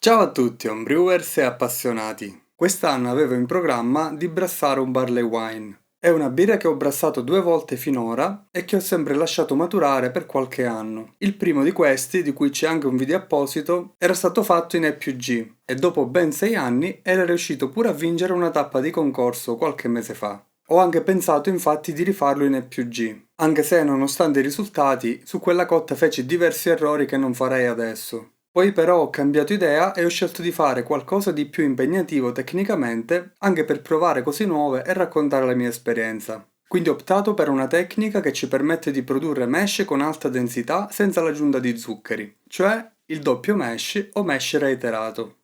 Ciao a tutti homebrewers e appassionati. Quest'anno avevo in programma di brassare un barley wine. È una birra che ho brassato 2 volte finora e che ho sempre lasciato maturare per qualche anno. Il primo di questi, di cui c'è anche un video apposito, era stato fatto in E+G e dopo ben 6 anni era riuscito pure a vincere una tappa di concorso qualche mese fa. Ho anche pensato infatti di rifarlo in E+G, anche se nonostante i risultati, su quella cotta feci diversi errori che non farei adesso. Poi però ho cambiato idea e ho scelto di fare qualcosa di più impegnativo tecnicamente, anche per provare cose nuove e raccontare la mia esperienza. Quindi ho optato per una tecnica che ci permette di produrre mash con alta densità senza l'aggiunta di zuccheri, cioè il doppio mash o mash reiterato.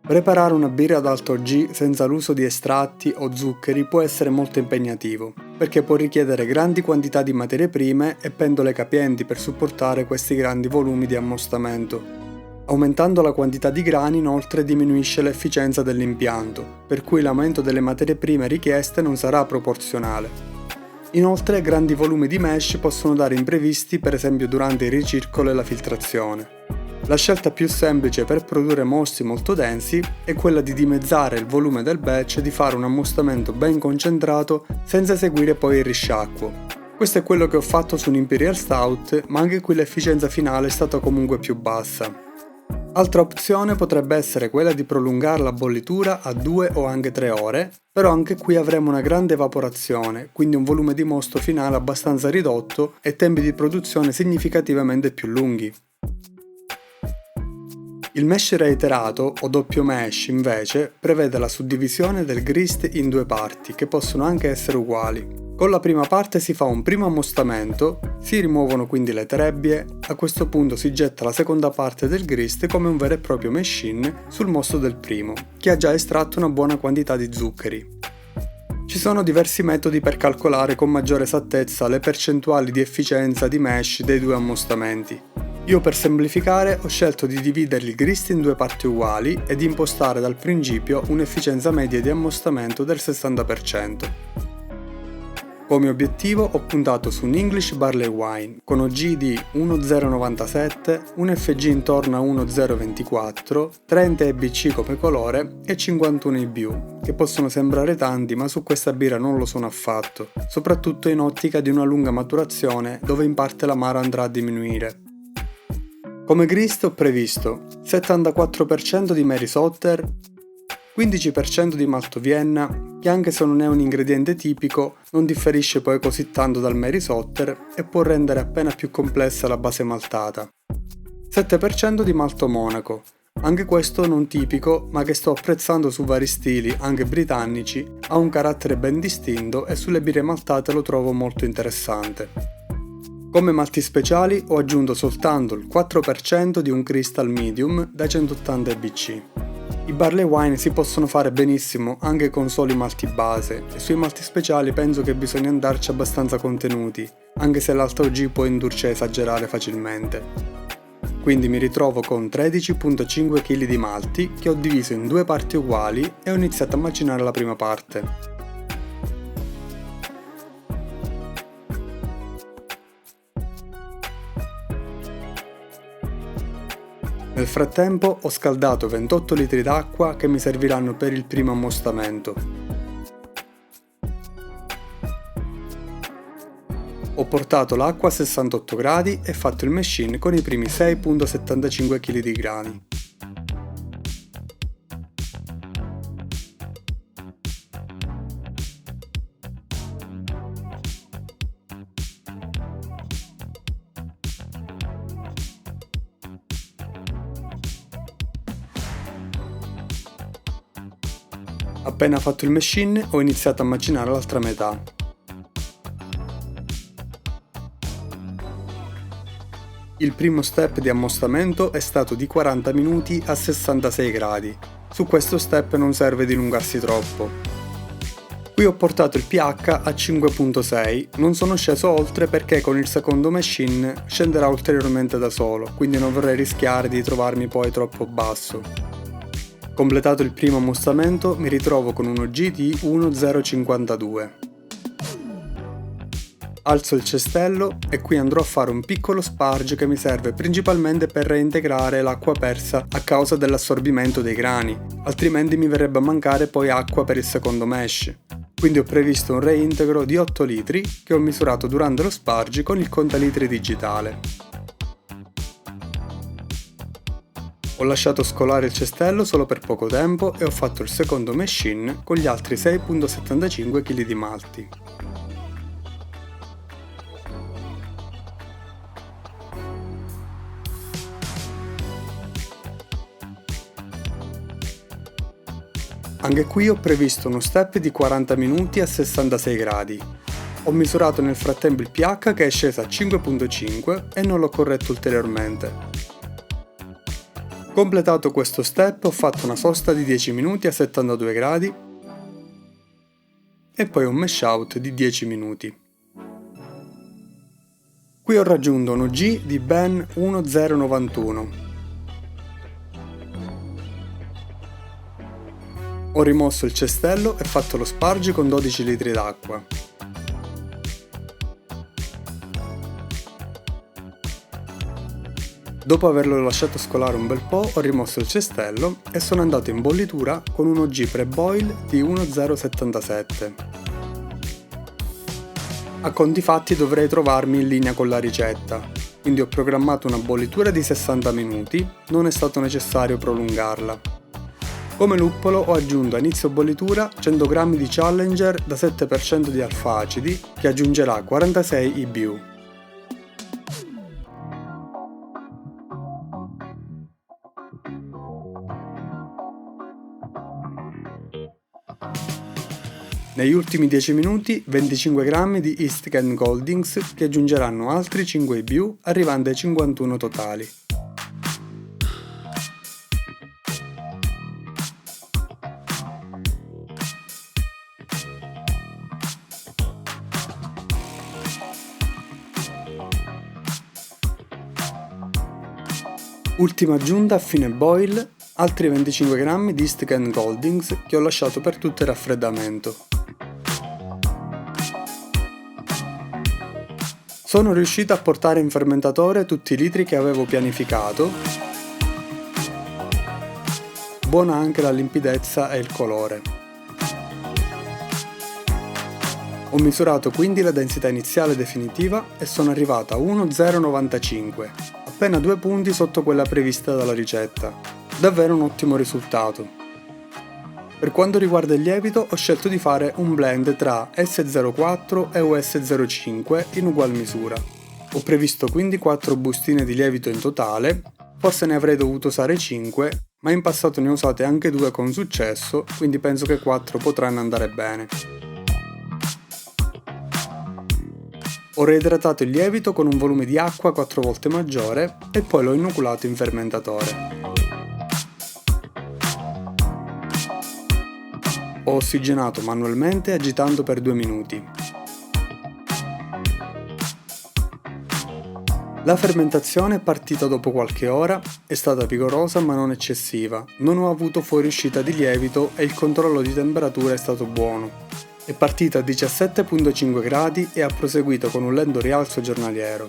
Preparare una birra ad alto G senza l'uso di estratti o zuccheri può essere molto impegnativo, perché può richiedere grandi quantità di materie prime e pendole capienti per supportare questi grandi volumi di ammostamento. Aumentando la quantità di grani inoltre diminuisce l'efficienza dell'impianto, per cui l'aumento delle materie prime richieste non sarà proporzionale. Inoltre grandi volumi di mash possono dare imprevisti per esempio durante il ricircolo e la filtrazione. La scelta più semplice per produrre mosti molto densi è quella di dimezzare il volume del batch e di fare un ammostamento ben concentrato senza eseguire poi il risciacquo. Questo è quello che ho fatto su un Imperial Stout, ma anche qui l'efficienza finale è stata comunque più bassa. Altra opzione potrebbe essere quella di prolungare la bollitura a 2 o anche 3 ore, però anche qui avremo una grande evaporazione, quindi un volume di mosto finale abbastanza ridotto e tempi di produzione significativamente più lunghi. Il mash reiterato o doppio mash invece prevede la suddivisione del grist in 2 parti che possono anche essere uguali. Con la prima parte si fa un primo ammostamento, si rimuovono quindi le trebbie, a questo punto si getta la seconda parte del grist come un vero e proprio mash-in sul mosto del primo, che ha già estratto una buona quantità di zuccheri. Ci sono diversi metodi per calcolare con maggiore esattezza le percentuali di efficienza di mash dei 2 ammostamenti. Io per semplificare ho scelto di dividere il grist in 2 parti uguali e di impostare dal principio un'efficienza media di ammostamento del 60%. Come obiettivo ho puntato su un English Barley Wine con OG di 1,097, un FG intorno a 1,024, 30 EBC come colore e 51 IBU, che possono sembrare tanti ma su questa birra non lo sono affatto, soprattutto in ottica di una lunga maturazione dove in parte l'amaro andrà a diminuire. Come grist ho previsto 74% di Mary Sotter, 15% di malto Vienna, che anche se non è un ingrediente tipico, non differisce poi così tanto dal Mary Sotter e può rendere appena più complessa la base maltata. 7% di malto Monaco, anche questo non tipico ma che sto apprezzando su vari stili, anche britannici, ha un carattere ben distinto e sulle birre maltate lo trovo molto interessante. Come malti speciali ho aggiunto soltanto il 4% di un Crystal Medium da 180 EBC. I barley wine si possono fare benissimo anche con soli malti base e sui malti speciali penso che bisogna andarci abbastanza contenuti, anche se l'alto OG può indurci a esagerare facilmente. Quindi mi ritrovo con 13,5 kg di malti che ho diviso in 2 parti uguali e ho iniziato a macinare la prima parte. Nel frattempo ho scaldato 28 litri d'acqua che mi serviranno per il primo ammostamento. Ho portato l'acqua a 68 gradi e fatto il mash-in con i primi 6,75 kg di grani. Appena fatto il mash-in ho iniziato a macinare l'altra metà. Il primo step di ammostamento è stato di 40 minuti a 66 gradi. Su questo step non serve dilungarsi troppo. Qui ho portato il pH a 5.6, non sono sceso oltre perché con il secondo machine scenderà ulteriormente da solo, quindi non vorrei rischiare di trovarmi poi troppo basso. Completato il primo ammustamento mi ritrovo con uno G di 1.052. Alzo il cestello e qui andrò a fare un piccolo sparge che mi serve principalmente per reintegrare l'acqua persa a causa dell'assorbimento dei grani, altrimenti mi verrebbe a mancare poi acqua per il secondo mesh. Quindi ho previsto un reintegro di 8 litri che ho misurato durante lo sparge con il contalitri digitale. Ho lasciato scolare il cestello solo per poco tempo e ho fatto il secondo mesh-in con gli altri 6.75 kg di malti. Anche qui ho previsto uno step di 40 minuti a 66 gradi. Ho misurato nel frattempo il pH che è sceso a 5.5 e non l'ho corretto ulteriormente. Completato questo step ho fatto una sosta di 10 minuti a 72 gradi e poi un mesh out di 10 minuti. Qui ho raggiunto uno G di ben 1.091. Ho rimosso il cestello e fatto lo sparge con 12 litri d'acqua. Dopo averlo lasciato scolare un bel po', ho rimosso il cestello e sono andato in bollitura con uno G pre-boil di 1.077. A conti fatti dovrei trovarmi in linea con la ricetta, quindi ho programmato una bollitura di 60 minuti, non è stato necessario prolungarla. Come luppolo ho aggiunto a inizio bollitura 100 g di Challenger da 7% di alfa acidi che aggiungerà 46 IBU. Negli ultimi 10 minuti 25 g di East Kent Goldings che aggiungeranno altri 5 IBU arrivando ai 51 totali. Ultima aggiunta a fine boil, altri 25 g di East Kent Goldings che ho lasciato per tutto il raffreddamento. Sono riuscito a portare in fermentatore tutti i litri che avevo pianificato. Buona anche la limpidezza e il colore. Ho misurato quindi la densità iniziale definitiva e sono arrivato a 1,095, appena 2 punti sotto quella prevista dalla ricetta. Davvero un ottimo risultato. Per quanto riguarda il lievito ho scelto di fare un blend tra S04 e US05 in ugual misura. Ho previsto quindi 4 bustine di lievito in totale, forse ne avrei dovuto usare 5, ma in passato ne ho usate anche 2 con successo, quindi penso che 4 potranno andare bene. Ho reidratato il lievito con un volume di acqua 4 volte maggiore e poi l'ho inoculato in fermentatore. Ho ossigenato manualmente agitando per 2 minuti. La fermentazione è partita dopo qualche ora, è stata vigorosa ma non eccessiva, non ho avuto fuoriuscita di lievito e il controllo di temperatura è stato buono. È partita a 17,5 gradi e ha proseguito con un lento rialzo giornaliero.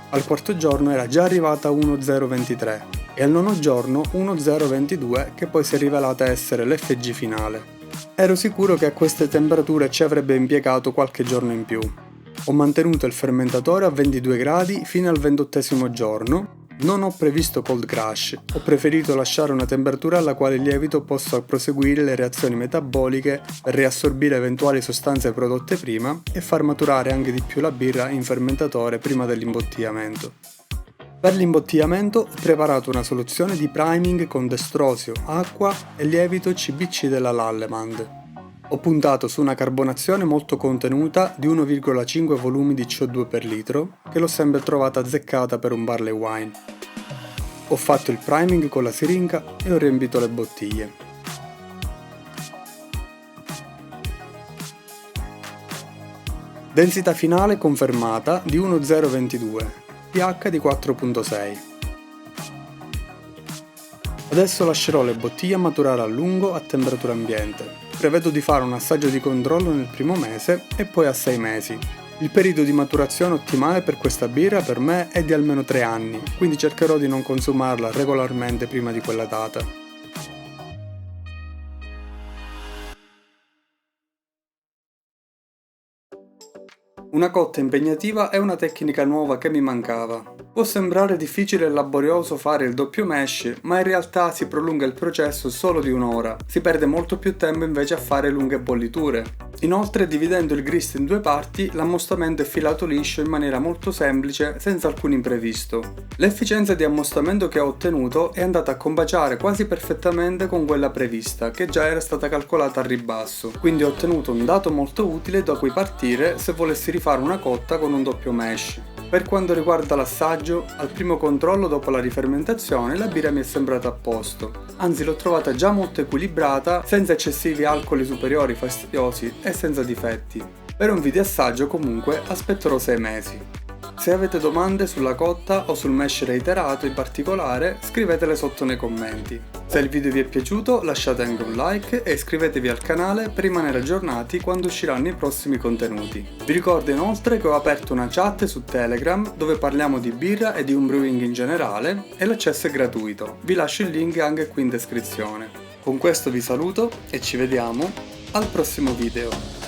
Al quarto giorno era già arrivata a 1,023 e al nono giorno 1,022 che poi si è rivelata essere l'FG finale. Ero sicuro che a queste temperature ci avrebbe impiegato qualche giorno in più. Ho mantenuto il fermentatore a 22 gradi fino al 28° giorno. Non ho previsto cold crash, ho preferito lasciare una temperatura alla quale il lievito possa proseguire le reazioni metaboliche per riassorbire eventuali sostanze prodotte prima e far maturare anche di più la birra in fermentatore prima dell'imbottigliamento. Per l'imbottigliamento ho preparato una soluzione di priming con destrosio, acqua e lievito CBC della Lallemand. Ho puntato su una carbonazione molto contenuta di 1,5 volumi di CO2 per litro, che l'ho sempre trovata azzeccata per un barley wine. Ho fatto il priming con la siringa e ho riempito le bottiglie. Densità finale confermata di 1,022, pH di 4,6. Adesso lascerò le bottiglie maturare a lungo a temperatura ambiente. Prevedo di fare un assaggio di controllo nel primo mese e poi a 6 mesi. Il periodo di maturazione ottimale per questa birra per me è di almeno 3 anni, quindi cercherò di non consumarla regolarmente prima di quella data. Una cotta impegnativa è una tecnica nuova che mi mancava. Può sembrare difficile e laborioso fare il doppio mash, ma in realtà si prolunga il processo solo di un'ora. Si perde molto più tempo invece a fare lunghe bolliture. Inoltre, dividendo il grist in 2 parti, l'ammostamento è filato liscio in maniera molto semplice, senza alcun imprevisto. L'efficienza di ammostamento che ho ottenuto è andata a combaciare quasi perfettamente con quella prevista, che già era stata calcolata a ribasso, quindi ho ottenuto un dato molto utile da cui partire se volessi rifare una cotta con un doppio mash. Per quanto riguarda l'assaggio, al primo controllo dopo la rifermentazione la birra mi è sembrata a posto, anzi l'ho trovata già molto equilibrata, senza eccessivi alcoli superiori fastidiosi e senza difetti. Per un video assaggio comunque aspetterò 6 mesi. Se avete domande sulla cotta o sul mash reiterato in particolare, scrivetele sotto nei commenti. Se il video vi è piaciuto lasciate anche un like e iscrivetevi al canale per rimanere aggiornati quando usciranno i prossimi contenuti. Vi ricordo inoltre che ho aperto una chat su Telegram dove parliamo di birra e di homebrewing in generale e l'accesso è gratuito. Vi lascio il link anche qui in descrizione. Con questo vi saluto e ci vediamo al prossimo video.